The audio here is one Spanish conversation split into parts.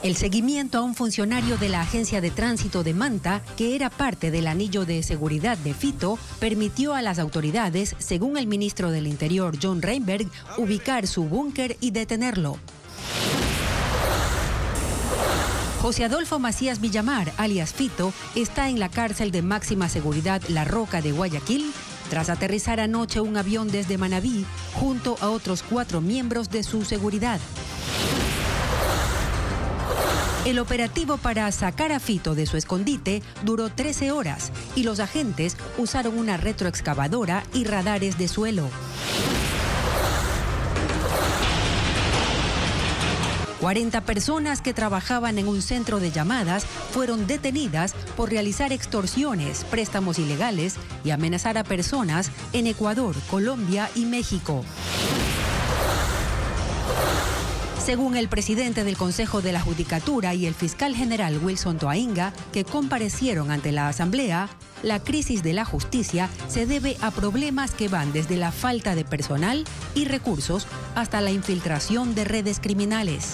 El seguimiento a un funcionario de la Agencia de Tránsito de Manta, que era parte del anillo de seguridad de Fito, permitió a las autoridades, según el ministro del Interior, John Reinberg, ubicar su búnker y detenerlo. José Adolfo Macías Villamar, alias Fito, está en la cárcel de máxima seguridad La Roca de Guayaquil, tras aterrizar anoche un avión desde Manabí, junto a otros 4 miembros de su seguridad. El operativo para sacar a Fito de su escondite duró 13 horas y los agentes usaron una retroexcavadora y radares de suelo. 40 personas que trabajaban en un centro de llamadas fueron detenidas por realizar extorsiones, préstamos ilegales y amenazar a personas en Ecuador, Colombia y México. Según el presidente del Consejo de la Judicatura y el fiscal general Wilson Toainga, que comparecieron ante la Asamblea, la crisis de la justicia se debe a problemas que van desde la falta de personal y recursos hasta la infiltración de redes criminales.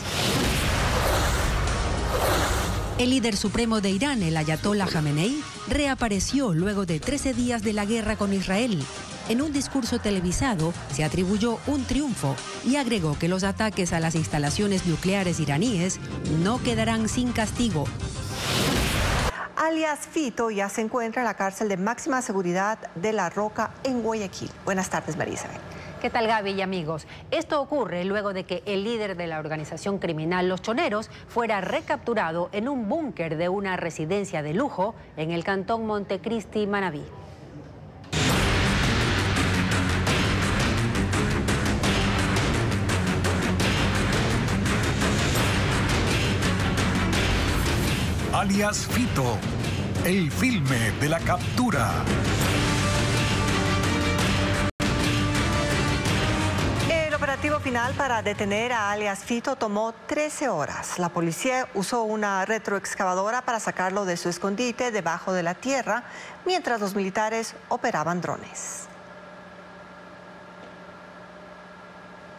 El líder supremo de Irán, el ayatolá Jamenei, reapareció luego de 13 días de la guerra con Israel. En un discurso televisado se atribuyó un triunfo y agregó que los ataques a las instalaciones nucleares iraníes no quedarán sin castigo. Alias Fito ya se encuentra en la cárcel de máxima seguridad de La Roca en Guayaquil. Buenas tardes, María Isabel. ¿Qué tal, Gaby y amigos? Esto ocurre luego de que el líder de la organización criminal Los Choneros fuera recapturado en un búnker de una residencia de lujo en el cantón Montecristi, Manabí. Alias Fito, el filme de la captura. El operativo final para detener a alias Fito tomó 13 horas. La policía usó una retroexcavadora para sacarlo de su escondite debajo de la tierra, mientras los militares operaban drones.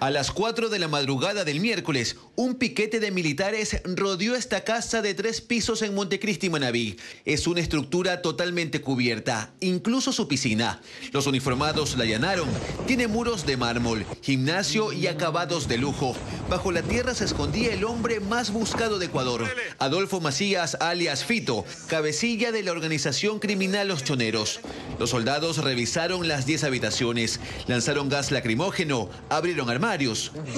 A las 4 de la madrugada del miércoles, un piquete de militares rodeó esta casa de 3 pisos en Montecristi, Manabí. Es una estructura totalmente cubierta, incluso su piscina. Los uniformados la allanaron. Tiene muros de mármol, gimnasio y acabados de lujo. Bajo la tierra se escondía el hombre más buscado de Ecuador, Adolfo Macías, alias Fito, cabecilla de la organización criminal Los Choneros. Los soldados revisaron las 10 habitaciones, lanzaron gas lacrimógeno, abrieron armarios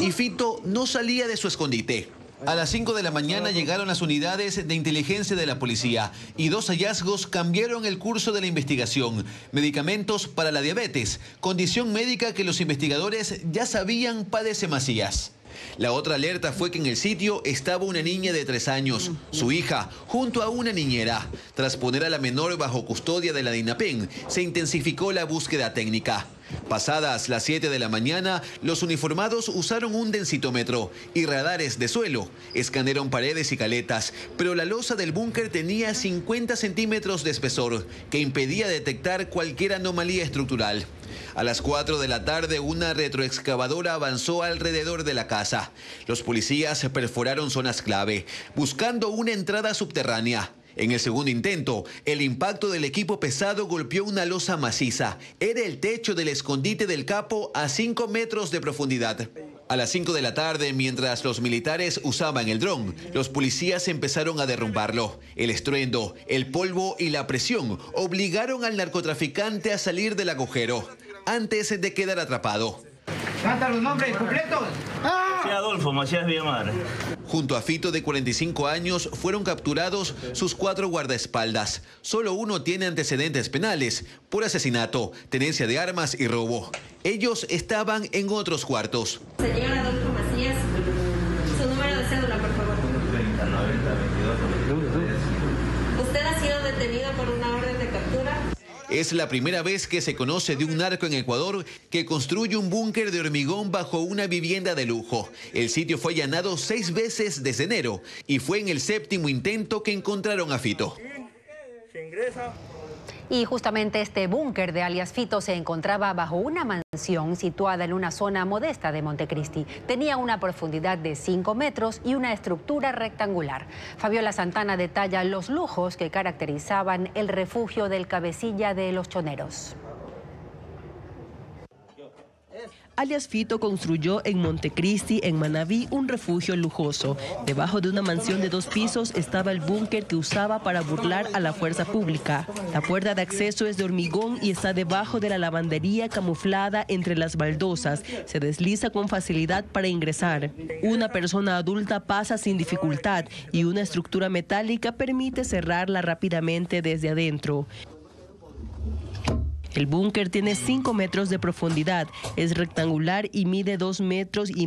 y Fito no salía de su escondite. A las 5 de la mañana llegaron las unidades de inteligencia de la policía y 2 hallazgos cambiaron el curso de la investigación. Medicamentos para la diabetes, condición médica que los investigadores ya sabían padece Macías. La otra alerta fue que en el sitio estaba una niña de 3 años, su hija, junto a una niñera. Tras poner a la menor bajo custodia de la DINAPEN, se intensificó la búsqueda técnica. Pasadas las 7 de la mañana, los uniformados usaron un densitómetro y radares de suelo. Escanearon paredes y caletas, pero la losa del búnker tenía 50 centímetros de espesor, que impedía detectar cualquier anomalía estructural. A las 4 de la tarde, una retroexcavadora avanzó alrededor de la casa. Los policías perforaron zonas clave, buscando una entrada subterránea. En el segundo intento, el impacto del equipo pesado golpeó una losa maciza. Era el techo del escondite del capo a 5 metros de profundidad. A las 5 de la tarde, mientras los militares usaban el dron, los policías empezaron a derrumbarlo. El estruendo, el polvo y la presión obligaron al narcotraficante a salir del agujero antes de quedar atrapado. ¡Canta los nombres completos! José Adolfo Macías Villamar. Junto a Fito, de 45 años, fueron capturados sus 4 guardaespaldas. Solo uno tiene antecedentes penales por asesinato, tenencia de armas y robo. Ellos estaban en otros cuartos. Señor Adolfo Macías, su número de cédula, por favor. 3090-22. ¿Usted ha sido detenido por una orden de captura? Es la primera vez que se conoce de un narco en Ecuador que construye un búnker de hormigón bajo una vivienda de lujo. El sitio fue allanado 6 veces desde enero y fue en el 7º intento que encontraron a Fito. Se ingresa. Y justamente este búnker de alias Fito se encontraba bajo una mansión situada en una zona modesta de Montecristi. Tenía una profundidad de 5 metros y una estructura rectangular. Fabiola Santana detalla los lujos que caracterizaban el refugio del cabecilla de los choneros. Alias Fito construyó en Montecristi, en Manabí, un refugio lujoso. Debajo de una mansión de 2 pisos estaba el búnker que usaba para burlar a la fuerza pública. La puerta de acceso es de hormigón y está debajo de la lavandería camuflada entre las baldosas. Se desliza con facilidad para ingresar. Una persona adulta pasa sin dificultad y una estructura metálica permite cerrarla rápidamente desde adentro. El búnker tiene 5 metros de profundidad, es rectangular y mide 2,5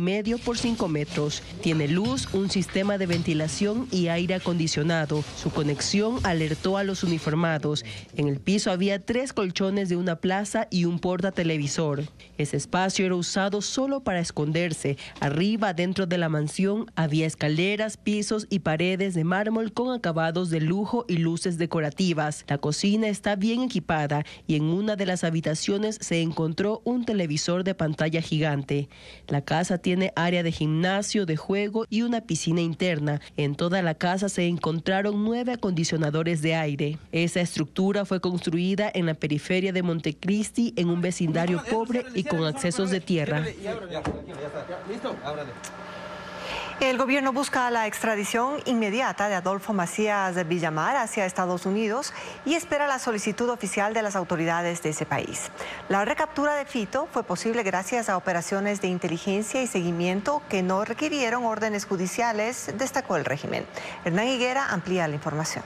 metros por 5 metros. Tiene luz, un sistema de ventilación y aire acondicionado. Su conexión alertó a los uniformados. En el piso había 3 colchones de una plaza y un portatelevisor. Ese espacio era usado solo para esconderse. Arriba, dentro de la mansión, había escaleras, pisos y paredes de mármol con acabados de lujo y luces decorativas. La cocina está bien equipada y en una de las habitaciones se encontró un televisor de pantalla gigante. La casa tiene área de gimnasio, de juego y una piscina interna. En toda la casa se encontraron 9 acondicionadores de aire. Esa estructura fue construida en la periferia de Montecristi, en un vecindario pobre y con accesos de tierra. El gobierno busca la extradición inmediata de Adolfo Macías de Villamar hacia Estados Unidos y espera la solicitud oficial de las autoridades de ese país. La recaptura de Fito fue posible gracias a operaciones de inteligencia y seguimiento que no requirieron órdenes judiciales, destacó el régimen. Hernán Higuera amplía la información.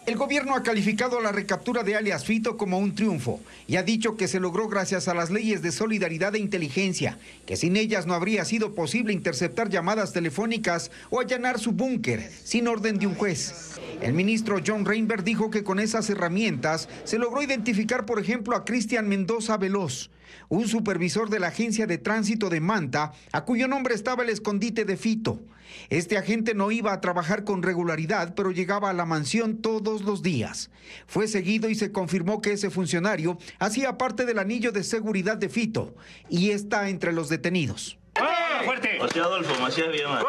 El gobierno ha calificado la recaptura de alias Fito como un triunfo y ha dicho que se logró gracias a las leyes de solidaridad e inteligencia, que sin ellas no habría sido posible interceptar llamadas telefónicas o allanar su búnker sin orden de un juez. El ministro John Reinberg dijo que con esas herramientas se logró identificar, por ejemplo, a Cristian Mendoza Veloz, un supervisor de la Agencia de Tránsito de Manta, a cuyo nombre estaba el escondite de Fito. Este agente no iba a trabajar con regularidad, pero llegaba a la mansión todos los días. Fue seguido y se confirmó que ese funcionario hacía parte del anillo de seguridad de Fito y está entre los detenidos. ¡Fuerte! José Adolfo Macías Villamar.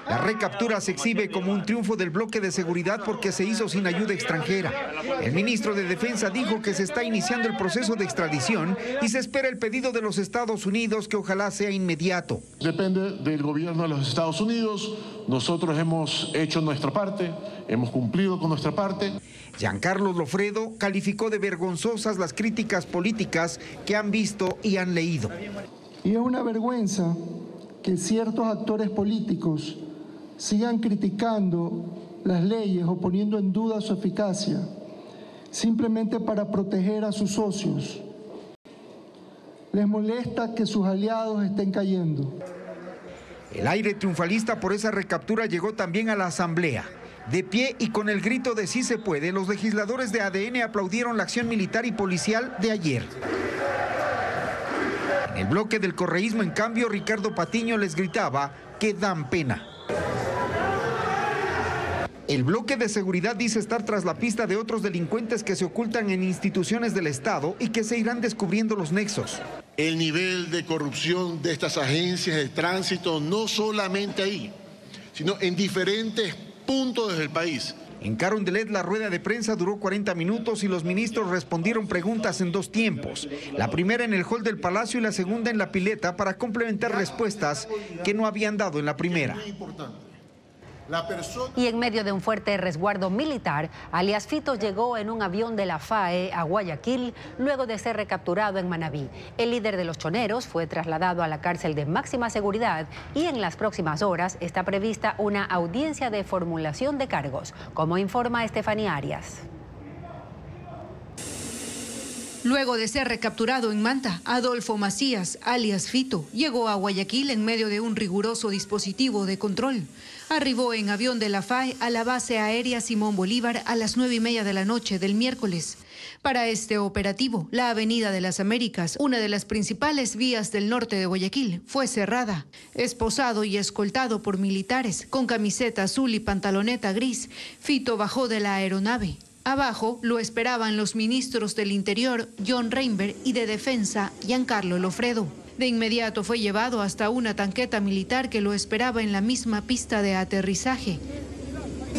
La recaptura se exhibe como un triunfo del bloque de seguridad porque se hizo sin ayuda extranjera. El ministro de Defensa dijo que se está iniciando el proceso de extradición y se espera el pedido de los Estados Unidos, que ojalá sea inmediato. Depende del gobierno de los Estados Unidos. Nosotros hemos hecho nuestra parte, hemos cumplido con nuestra parte. Giancarlo Lofredo calificó de vergonzosas las críticas políticas que han visto y han leído. Y es una vergüenza que ciertos actores políticos sigan criticando las leyes o poniendo en duda su eficacia, simplemente para proteger a sus socios. Les molesta que sus aliados estén cayendo. El aire triunfalista por esa recaptura llegó también a la Asamblea. De pie y con el grito de "sí se puede", los legisladores de ADN aplaudieron la acción militar y policial de ayer. En el bloque del correísmo, en cambio, Ricardo Patiño les gritaba que dan pena. El bloque de seguridad dice estar tras la pista de otros delincuentes que se ocultan en instituciones del Estado y que se irán descubriendo los nexos. El nivel de corrupción de estas agencias de tránsito, no solamente ahí, sino en diferentes puntos del país. En Carondelet la rueda de prensa duró 40 minutos y los ministros respondieron preguntas en 2 tiempos. La primera en el hall del Palacio y la segunda en la pileta para complementar respuestas que no habían dado en la primera. Y en medio de un fuerte resguardo militar, alias Fito llegó en un avión de la FAE a Guayaquil luego de ser recapturado en Manabí. El líder de los choneros fue trasladado a la cárcel de máxima seguridad y en las próximas horas está prevista una audiencia de formulación de cargos, como informa Estefanía Arias. Luego de ser recapturado en Manta, Adolfo Macías, alias Fito, llegó a Guayaquil en medio de un riguroso dispositivo de control. Arribó en avión de la FAE a la base aérea Simón Bolívar a las 9:30 de la noche del miércoles. Para este operativo, la Avenida de las Américas, una de las principales vías del norte de Guayaquil, fue cerrada. Esposado y escoltado por militares, con camiseta azul y pantaloneta gris, Fito bajó de la aeronave. Abajo lo esperaban los ministros del Interior, John Reinberg, y de Defensa, Giancarlo Lofredo. De inmediato fue llevado hasta una tanqueta militar que lo esperaba en la misma pista de aterrizaje.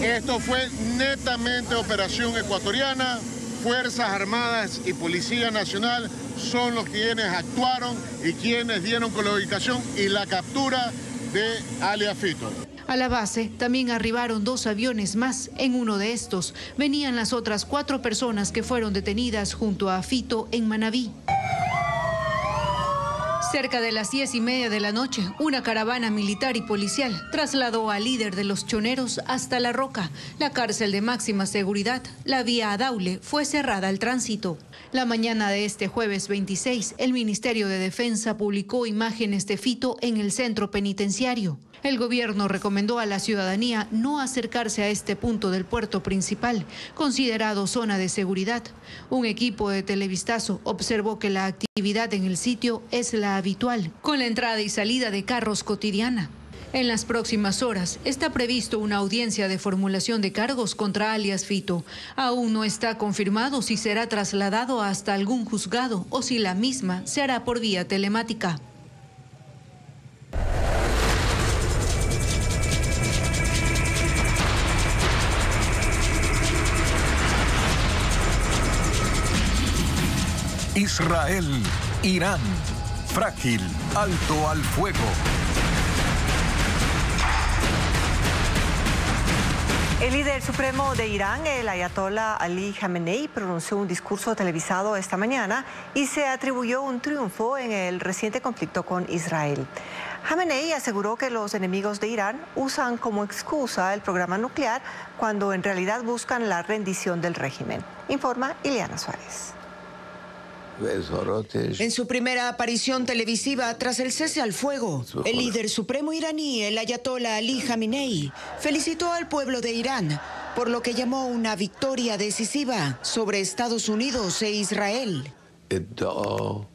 Esto fue netamente operación ecuatoriana. Fuerzas Armadas y Policía Nacional son los quienes actuaron y quienes dieron con la ubicación y la captura de alias Fito. A la base también arribaron 2 aviones más. En uno de estos venían las otras 4 personas que fueron detenidas junto a Fito en Manabí. Cerca de las 10:30 de la noche, una caravana militar y policial trasladó al líder de los choneros hasta La Roca, la cárcel de máxima seguridad. La vía a Daule fue cerrada al tránsito. La mañana de este jueves 26, el Ministerio de Defensa publicó imágenes de Fito en el centro penitenciario. El gobierno recomendó a la ciudadanía no acercarse a este punto del puerto principal, considerado zona de seguridad. Un equipo de Televistazo observó que la actividad en el sitio es la habitual, con la entrada y salida de carros cotidiana. En las próximas horas está previsto una audiencia de formulación de cargos contra alias Fito. Aún no está confirmado si será trasladado hasta algún juzgado o si la misma se hará por vía telemática. Israel, Irán, frágil, alto al fuego. El líder supremo de Irán, el ayatollah Ali Khamenei, pronunció un discurso televisado esta mañana y se atribuyó un triunfo en el reciente conflicto con Israel. Khamenei aseguró que los enemigos de Irán usan como excusa el programa nuclear cuando en realidad buscan la rendición del régimen. Informa Ileana Suárez. En su primera aparición televisiva tras el cese al fuego, el líder supremo iraní, el ayatollah Ali Khamenei, felicitó al pueblo de Irán por lo que llamó una victoria decisiva sobre Estados Unidos e Israel.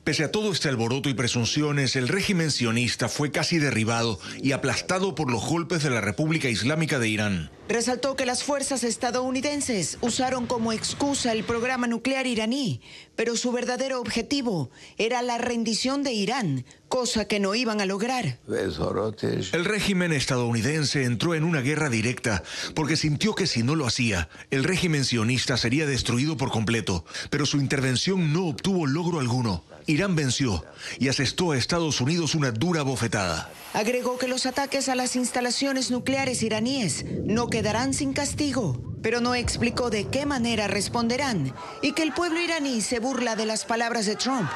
Pese a todo este alboroto y presunciones, el régimen sionista fue casi derribado y aplastado por los golpes de la República Islámica de Irán. Resaltó que las fuerzas estadounidenses usaron como excusa el programa nuclear iraní, pero su verdadero objetivo era la rendición de Irán, cosa que no iban a lograr. El régimen estadounidense entró en una guerra directa porque sintió que si no lo hacía, el régimen sionista sería destruido por completo, pero su intervención no obtuvo logro alguno. Irán venció y asestó a Estados Unidos una dura bofetada. Agregó que los ataques a las instalaciones nucleares iraníes no quedarán sin castigo, pero no explicó de qué manera responderán y que el pueblo iraní se burla de las palabras de Trump.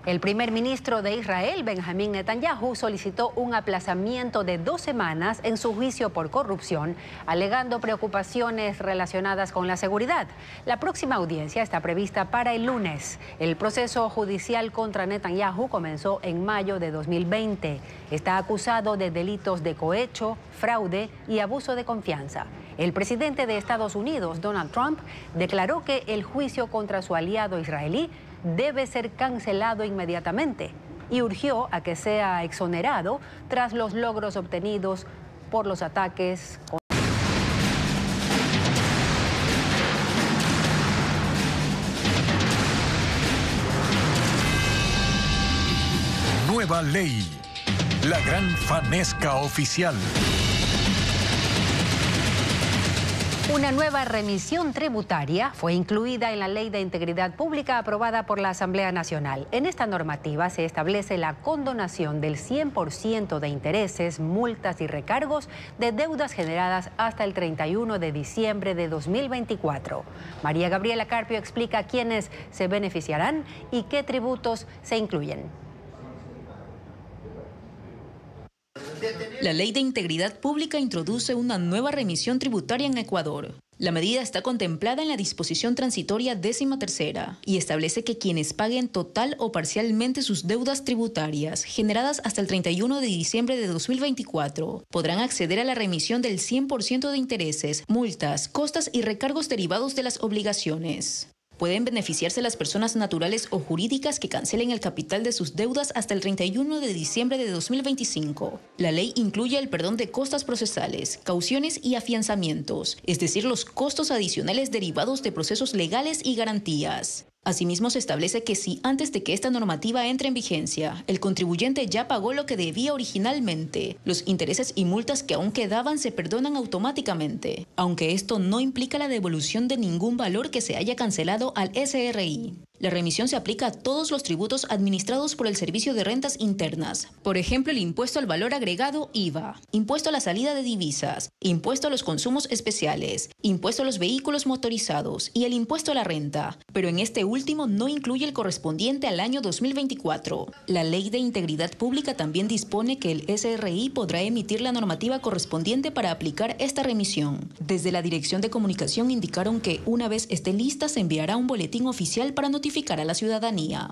El primer ministro de Israel, Benjamín Netanyahu, solicitó un aplazamiento de 2 semanas en su juicio por corrupción, alegando preocupaciones relacionadas con la seguridad. La próxima audiencia está prevista para el lunes. El proceso judicial contra Netanyahu comenzó en mayo de 2020. Está acusado de delitos de cohecho, fraude y abuso de confianza. El presidente de Estados Unidos, Donald Trump, declaró que el juicio contra su aliado israelí debe ser cancelado inmediatamente y urgió a que sea exonerado tras los logros obtenidos por los ataques. Nueva ley. La gran fanesca oficial. Una nueva remisión tributaria fue incluida en la Ley de Integridad Pública aprobada por la Asamblea Nacional. En esta normativa se establece la condonación del 100% de intereses, multas y recargos de deudas generadas hasta el 31 de diciembre de 2024. María Gabriela Carpio explica quiénes se beneficiarán y qué tributos se incluyen. La Ley de Integridad Pública introduce una nueva remisión tributaria en Ecuador. La medida está contemplada en la disposición transitoria 13ª y establece que quienes paguen total o parcialmente sus deudas tributarias generadas hasta el 31 de diciembre de 2024 podrán acceder a la remisión del 100% de intereses, multas, costas y recargos derivados de las obligaciones. Pueden beneficiarse las personas naturales o jurídicas que cancelen el capital de sus deudas hasta el 31 de diciembre de 2025. La ley incluye el perdón de costas procesales, cauciones y afianzamientos, es decir, los costos adicionales derivados de procesos legales y garantías. Asimismo, se establece que si antes de que esta normativa entre en vigencia, el contribuyente ya pagó lo que debía originalmente, los intereses y multas que aún quedaban se perdonan automáticamente, aunque esto no implica la devolución de ningún valor que se haya cancelado al SRI. La remisión se aplica a todos los tributos administrados por el Servicio de Rentas Internas. Por ejemplo, el impuesto al valor agregado IVA, impuesto a la salida de divisas, impuesto a los consumos especiales, impuesto a los vehículos motorizados y el impuesto a la renta. Pero en este último no incluye el correspondiente al año 2024. La Ley de Integridad Pública también dispone que el SRI podrá emitir la normativa correspondiente para aplicar esta remisión. Desde la Dirección de Comunicación indicaron que una vez esté lista se enviará un boletín oficial para notificar a la ciudadanía.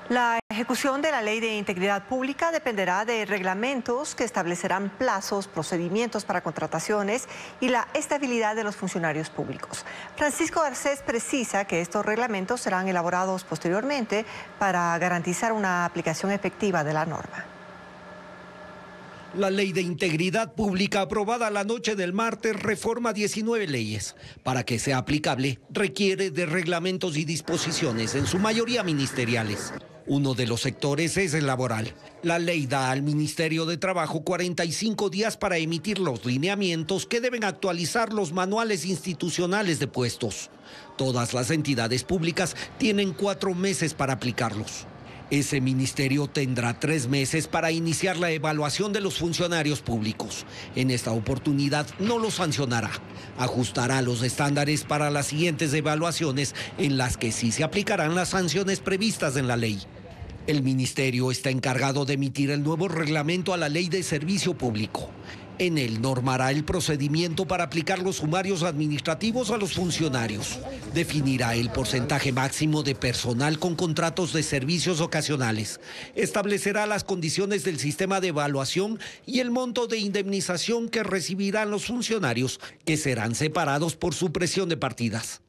La ejecución de la Ley de Integridad Pública dependerá de reglamentos que establecerán plazos, procedimientos para contrataciones y la estabilidad de los funcionarios públicos. Francisco Garcés precisa que estos reglamentos serán elaborados posteriormente para garantizar una aplicación efectiva de la norma. La Ley de Integridad Pública aprobada la noche del martes reforma 19 leyes. Para que sea aplicable, requiere de reglamentos y disposiciones, en su mayoría ministeriales. Uno de los sectores es el laboral. La ley da al Ministerio de Trabajo 45 días para emitir los lineamientos que deben actualizar los manuales institucionales de puestos. Todas las entidades públicas tienen 4 meses para aplicarlos. Ese ministerio tendrá 3 meses para iniciar la evaluación de los funcionarios públicos. En esta oportunidad no los sancionará. Ajustará los estándares para las siguientes evaluaciones en las que sí se aplicarán las sanciones previstas en la ley. El ministerio está encargado de emitir el nuevo reglamento a la Ley de Servicio Público. En él normará el procedimiento para aplicar los sumarios administrativos a los funcionarios. Definirá el porcentaje máximo de personal con contratos de servicios ocasionales. Establecerá las condiciones del sistema de evaluación y el monto de indemnización que recibirán los funcionarios, que serán separados por supresión de partidas.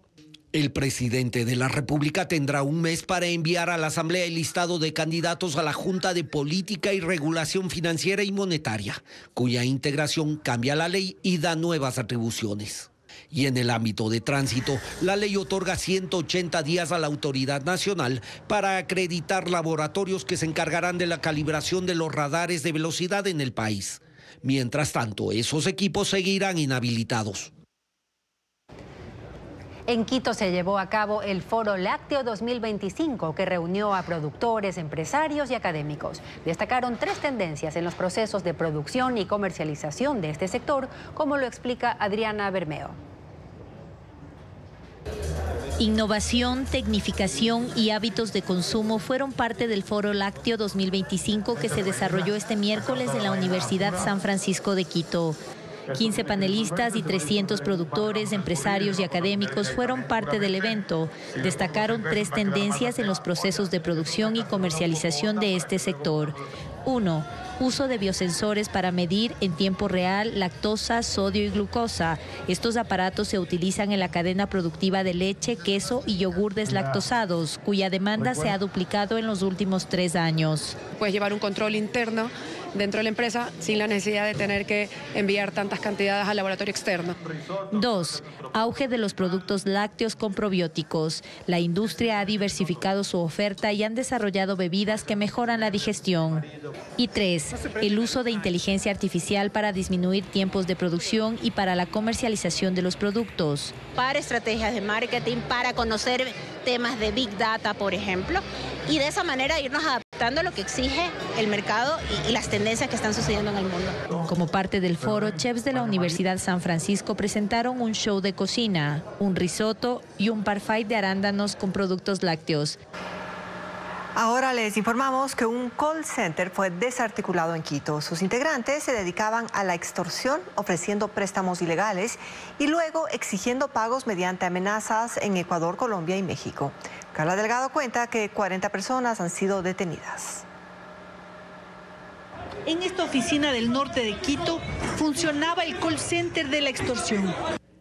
El presidente de la República tendrá 1 mes para enviar a la Asamblea el listado de candidatos a la Junta de Política y Regulación Financiera y Monetaria, cuya integración cambia la ley y da nuevas atribuciones. Y en el ámbito de tránsito, la ley otorga 180 días a la Autoridad Nacional para acreditar laboratorios que se encargarán de la calibración de los radares de velocidad en el país. Mientras tanto, esos equipos seguirán inhabilitados. En Quito se llevó a cabo el Foro Lácteo 2025, que reunió a productores, empresarios y académicos. Destacaron 3 tendencias en los procesos de producción y comercialización de este sector, como lo explica Adriana Bermeo. Innovación, tecnificación y hábitos de consumo fueron parte del Foro Lácteo 2025 que se desarrolló este miércoles en la Universidad San Francisco de Quito. 15 panelistas y 300 productores, empresarios y académicos fueron parte del evento. Destacaron 3 tendencias en los procesos de producción y comercialización de este sector. 1. Uso de biosensores para medir en tiempo real lactosa, sodio y glucosa. Estos aparatos se utilizan en la cadena productiva de leche, queso y yogur deslactosados, cuya demanda se ha duplicado en los últimos 3 años. Puedes llevar un control interno dentro de la empresa sin la necesidad de tener que enviar tantas cantidades al laboratorio externo. 2. Auge de los productos lácteos con probióticos. La industria ha diversificado su oferta y han desarrollado bebidas que mejoran la digestión. Y 3. El uso de inteligencia artificial para disminuir tiempos de producción y para la comercialización de los productos. Para estrategias de marketing, para conocer temas de Big Data, por ejemplo, y de esa manera irnos adaptando a lo que exige el mercado y las tendencias que están sucediendo en el mundo. Como parte del foro, chefs de la Universidad San Francisco presentaron un show de cocina, un risotto y un parfait de arándanos con productos lácteos. Ahora les informamos que un call center fue desarticulado en Quito. Sus integrantes se dedicaban a la extorsión, ofreciendo préstamos ilegales y luego exigiendo pagos mediante amenazas en Ecuador, Colombia y México. Carla Delgado cuenta que 40 personas han sido detenidas. En esta oficina del norte de Quito funcionaba el call center de la extorsión.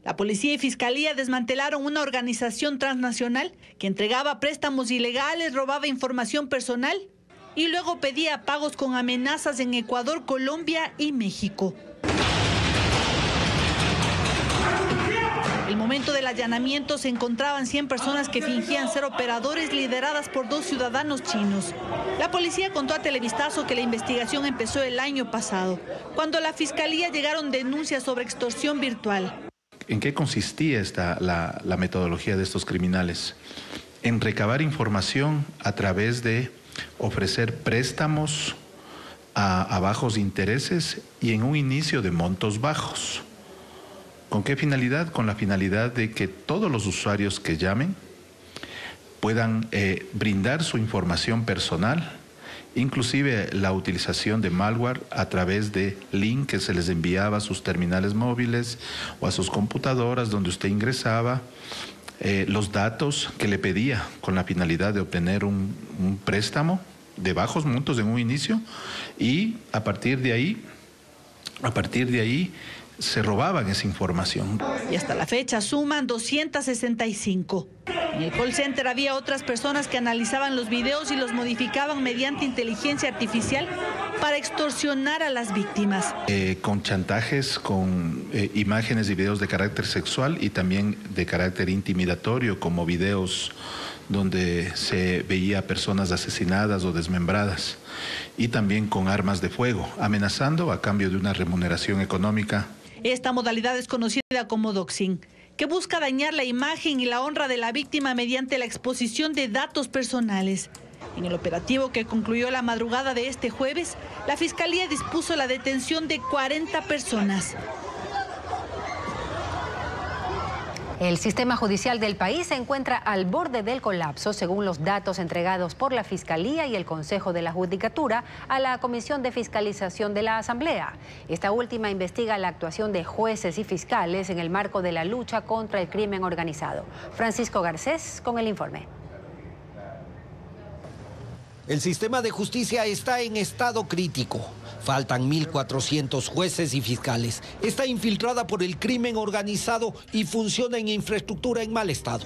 La policía y fiscalía desmantelaron una organización transnacional que entregaba préstamos ilegales, robaba información personal y luego pedía pagos con amenazas en Ecuador, Colombia y México. El momento del allanamiento se encontraban 100 personas que fingían ser operadores lideradas por 2 ciudadanos chinos. La policía contó a Televistazo que la investigación empezó el año pasado, cuando a la fiscalía llegaron denuncias sobre extorsión virtual. ¿En qué consistía la metodología de estos criminales? En recabar información a través de ofrecer préstamos a bajos intereses y en un inicio de montos bajos. ¿Con qué finalidad? Con la finalidad de que todos los usuarios que llamen puedan brindar su información personal, inclusive la utilización de malware a través de link que se les enviaba a sus terminales móviles o a sus computadoras donde usted ingresaba los datos que le pedía con la finalidad de obtener un préstamo de bajos montos en un inicio y a partir de ahí se robaban esa información. Y hasta la fecha suman 265. En el call center había otras personas que analizaban los videos y los modificaban mediante inteligencia artificial para extorsionar a las víctimas. Con chantajes, con imágenes y videos de carácter sexual y también de carácter intimidatorio, como videos donde se veía personas asesinadas o desmembradas, y también con armas de fuego, amenazando a cambio de una remuneración económica. Esta modalidad es conocida como doxing, que busca dañar la imagen y la honra de la víctima mediante la exposición de datos personales. En el operativo que concluyó la madrugada de este jueves, la Fiscalía dispuso la detención de 40 personas. El sistema judicial del país se encuentra al borde del colapso, según los datos entregados por la Fiscalía y el Consejo de la Judicatura a la Comisión de Fiscalización de la Asamblea. Esta última investiga la actuación de jueces y fiscales en el marco de la lucha contra el crimen organizado. Francisco Garcés con el informe. El sistema de justicia está en estado crítico. Faltan 1.400 jueces y fiscales. Está infiltrada por el crimen organizado y funciona en infraestructura en mal estado.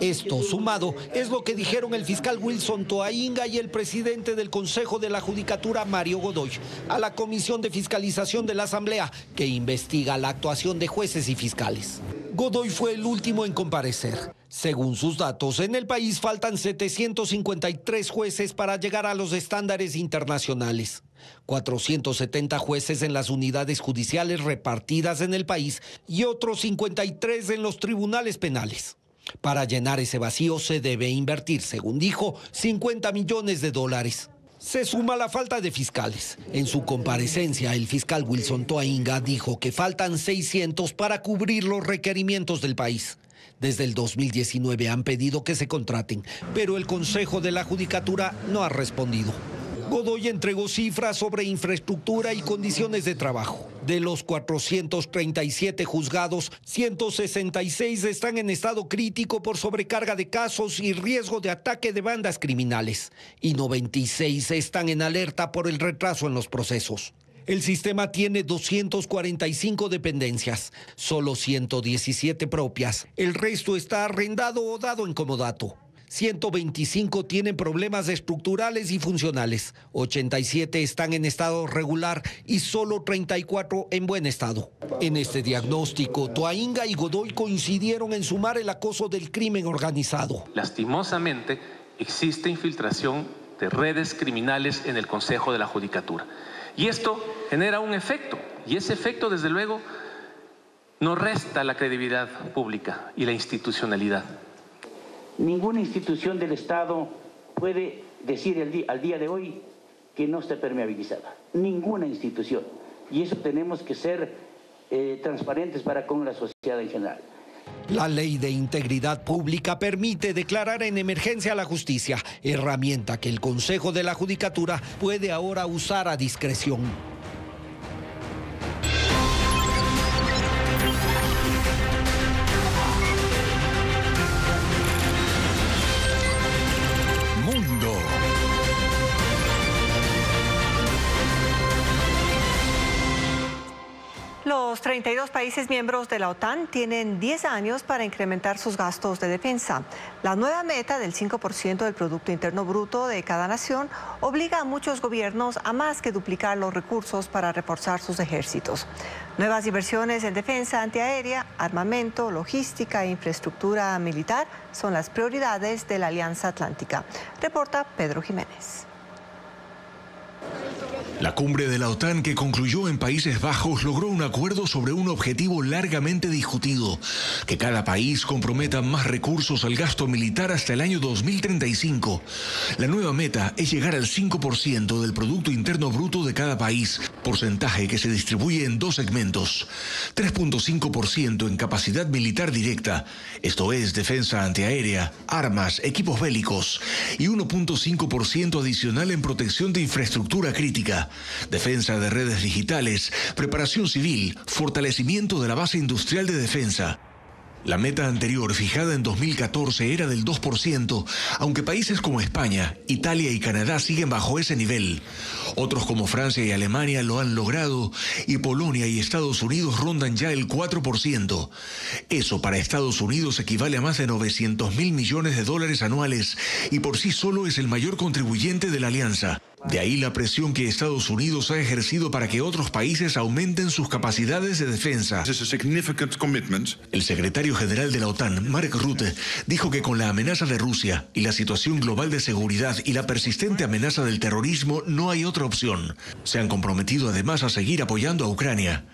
Esto, sumado, es lo que dijeron el fiscal Wilson Toainga y el presidente del Consejo de la Judicatura, Mario Godoy, a la Comisión de Fiscalización de la Asamblea, que investiga la actuación de jueces y fiscales. Godoy fue el último en comparecer. Según sus datos, en el país faltan 753 jueces para llegar a los estándares internacionales. 470 jueces en las unidades judiciales repartidas en el país y otros 53 en los tribunales penales. Para llenar ese vacío se debe invertir, según dijo, $50 millones. Se suma la falta de fiscales. En su comparecencia, el fiscal Wilson Toainga dijo que faltan 600 para cubrir los requerimientos del país. Desde el 2019 han pedido que se contraten, pero el Consejo de la Judicatura no ha respondido. Godoy entregó cifras sobre infraestructura y condiciones de trabajo. De los 437 juzgados, 166 están en estado crítico por sobrecarga de casos y riesgo de ataque de bandas criminales, y 96 están en alerta por el retraso en los procesos. El sistema tiene 245 dependencias, solo 117 propias. El resto está arrendado o dado en comodato. 125 tienen problemas estructurales y funcionales, 87 están en estado regular y solo 34 en buen estado. En este diagnóstico, Toainga y Godoy coincidieron en sumar el acoso del crimen organizado. Lastimosamente, existe infiltración de redes criminales en el Consejo de la Judicatura. Y esto genera un efecto, y ese efecto, desde luego, no resta la credibilidad pública y la institucionalidad. Ninguna institución del Estado puede decir al día de hoy que no esté permeabilizada. Ninguna institución. Y eso tenemos que ser transparentes para con la sociedad en general. La Ley de Integridad Pública permite declarar en emergencia la justicia, herramienta que el Consejo de la Judicatura puede ahora usar a discreción. Los 32 países miembros de la OTAN tienen 10 años para incrementar sus gastos de defensa. La nueva meta del 5% del Producto Interno Bruto de cada nación obliga a muchos gobiernos a más que duplicar los recursos para reforzar sus ejércitos. Nuevas inversiones en defensa antiaérea, armamento, logística e infraestructura militar son las prioridades de la Alianza Atlántica. Reporta Pedro Jiménez. La cumbre de la OTAN que concluyó en Países Bajos logró un acuerdo sobre un objetivo largamente discutido, que cada país comprometa más recursos al gasto militar hasta el año 2035. La nueva meta es llegar al 5% del Producto Interno Bruto de cada país, porcentaje que se distribuye en dos segmentos. 3.5% en capacidad militar directa, esto es defensa antiaérea, armas, equipos bélicos, y 1.5% adicional en protección de infraestructura crítica, defensa de redes digitales, preparación civil, fortalecimiento de la base industrial de defensa. La meta anterior, fijada en 2014, era del 2%, aunque países como España, Italia y Canadá siguen bajo ese nivel. Otros como Francia y Alemania lo han logrado, y Polonia y Estados Unidos rondan ya el 4%. Eso para Estados Unidos equivale a más de 900.000 millones de dólares anuales, y por sí solo es el mayor contribuyente de la alianza. De ahí la presión que Estados Unidos ha ejercido para que otros países aumenten sus capacidades de defensa. El secretario general de la OTAN, Mark Rutte, dijo que con la amenaza de Rusia y la situación global de seguridad y la persistente amenaza del terrorismo no hay otra opción. Se han comprometido además a seguir apoyando a Ucrania.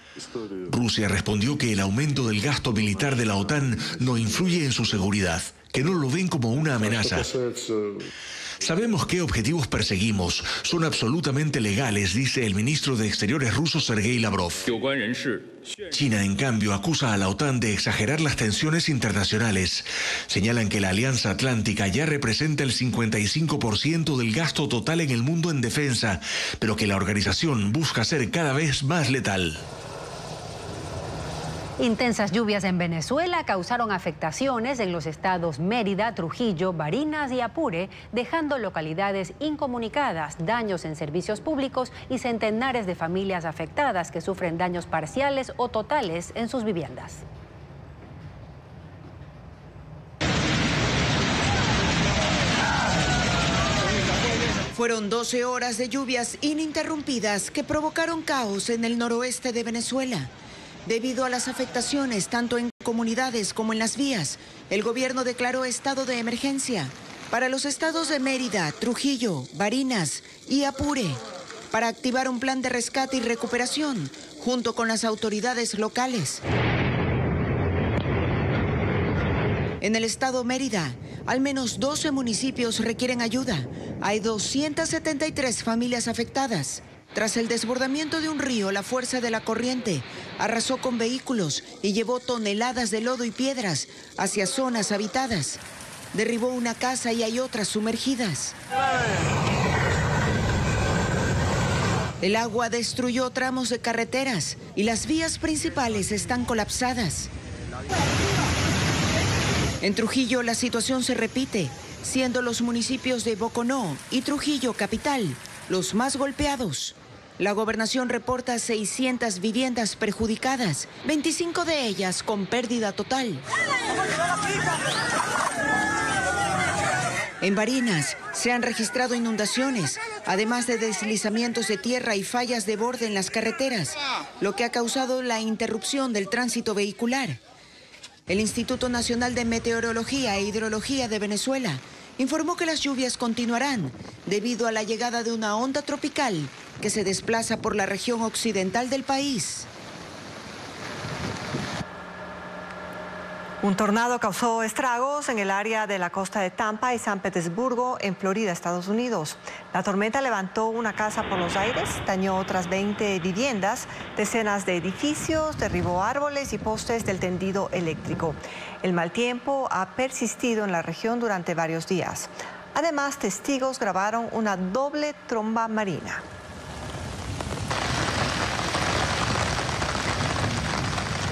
Rusia respondió que el aumento del gasto militar de la OTAN no influye en su seguridad, que no lo ven como una amenaza. Sabemos qué objetivos perseguimos. Son absolutamente legales, dice el ministro de Exteriores ruso Sergei Lavrov. China, en cambio, acusa a la OTAN de exagerar las tensiones internacionales. Señalan que la Alianza Atlántica ya representa el 55% del gasto total en el mundo en defensa, pero que la organización busca ser cada vez más letal. Intensas lluvias en Venezuela causaron afectaciones en los estados Mérida, Trujillo, Barinas y Apure, dejando localidades incomunicadas, daños en servicios públicos y centenares de familias afectadas que sufren daños parciales o totales en sus viviendas. Fueron 12 horas de lluvias ininterrumpidas que provocaron caos en el noroeste de Venezuela. Debido a las afectaciones tanto en comunidades como en las vías, el gobierno declaró estado de emergencia para los estados de Mérida, Trujillo, Barinas y Apure, para activar un plan de rescate y recuperación junto con las autoridades locales. En el estado Mérida, al menos 12 municipios requieren ayuda. Hay 273 familias afectadas. Tras el desbordamiento de un río, la fuerza de la corriente arrasó con vehículos y llevó toneladas de lodo y piedras hacia zonas habitadas. Derribó una casa y hay otras sumergidas. El agua destruyó tramos de carreteras y las vías principales están colapsadas. En Trujillo la situación se repite, siendo los municipios de Boconó y Trujillo capital los más golpeados. La gobernación reporta 600 viviendas perjudicadas, 25 de ellas con pérdida total. En Barinas se han registrado inundaciones, además de deslizamientos de tierra y fallas de borde en las carreteras, lo que ha causado la interrupción del tránsito vehicular. El Instituto Nacional de Meteorología e Hidrología de Venezuela informó que las lluvias continuarán debido a la llegada de una onda tropical que se desplaza por la región occidental del país. Un tornado causó estragos en el área de la costa de Tampa y San Petersburgo, en Florida, Estados Unidos. La tormenta levantó una casa por los aires, dañó otras 20 viviendas, decenas de edificios, derribó árboles y postes del tendido eléctrico. El mal tiempo ha persistido en la región durante varios días. Además, testigos grabaron una doble tromba marina.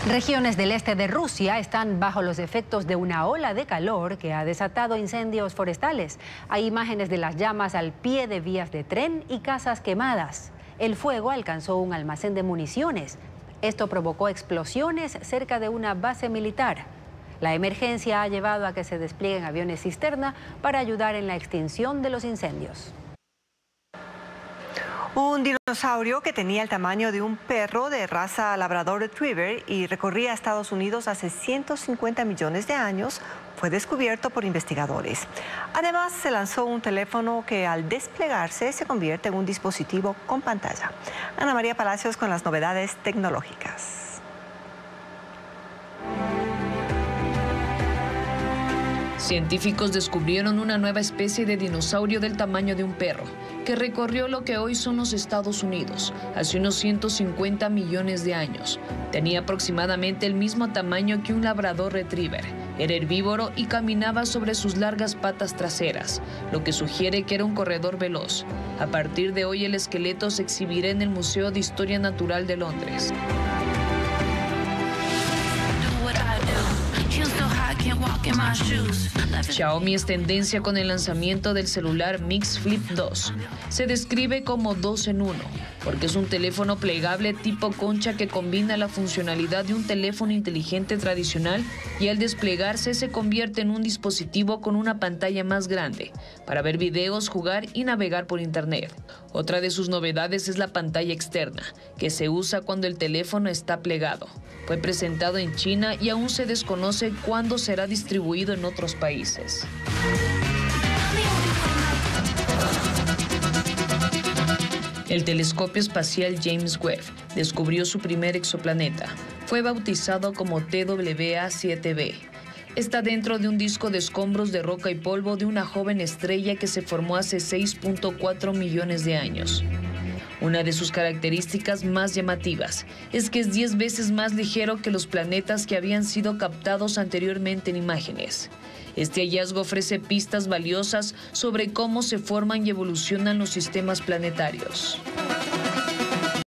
Regiones del este de Rusia están bajo los efectos de una ola de calor que ha desatado incendios forestales. Hay imágenes de las llamas al pie de vías de tren y casas quemadas. El fuego alcanzó un almacén de municiones. Esto provocó explosiones cerca de una base militar. La emergencia ha llevado a que se desplieguen aviones cisterna para ayudar en la extinción de los incendios. Un dinosaurio que tenía el tamaño de un perro de raza Labrador Retriever y recorría Estados Unidos hace 150 millones de años fue descubierto por investigadores. Además, se lanzó un teléfono que al desplegarse se convierte en un dispositivo con pantalla. Ana María Palacios con las novedades tecnológicas. Científicos descubrieron una nueva especie de dinosaurio del tamaño de un perro, que recorrió lo que hoy son los Estados Unidos, hace unos 150 millones de años. Tenía aproximadamente el mismo tamaño que un Labrador Retriever. Era herbívoro y caminaba sobre sus largas patas traseras, lo que sugiere que era un corredor veloz. A partir de hoy el esqueleto se exhibirá en el Museo de Historia Natural de Londres. Xiaomi es tendencia con el lanzamiento del celular Mix Flip 2. Se describe como 2 en 1, porque es un teléfono plegable tipo concha que combina la funcionalidad de un teléfono inteligente tradicional y al desplegarse se convierte en un dispositivo con una pantalla más grande para ver videos, jugar y navegar por internet. Otra de sus novedades es la pantalla externa, que se usa cuando el teléfono está plegado. Fue presentado en China y aún se desconoce cuándo será distribuido en otros países. El telescopio espacial James Webb descubrió su primer exoplaneta. Fue bautizado como TWA-7b. Está dentro de un disco de escombros de roca y polvo de una joven estrella que se formó hace 6.4 millones de años. Una de sus características más llamativas es que es 10 veces más ligero que los planetas que habían sido captados anteriormente en imágenes. Este hallazgo ofrece pistas valiosas sobre cómo se forman y evolucionan los sistemas planetarios.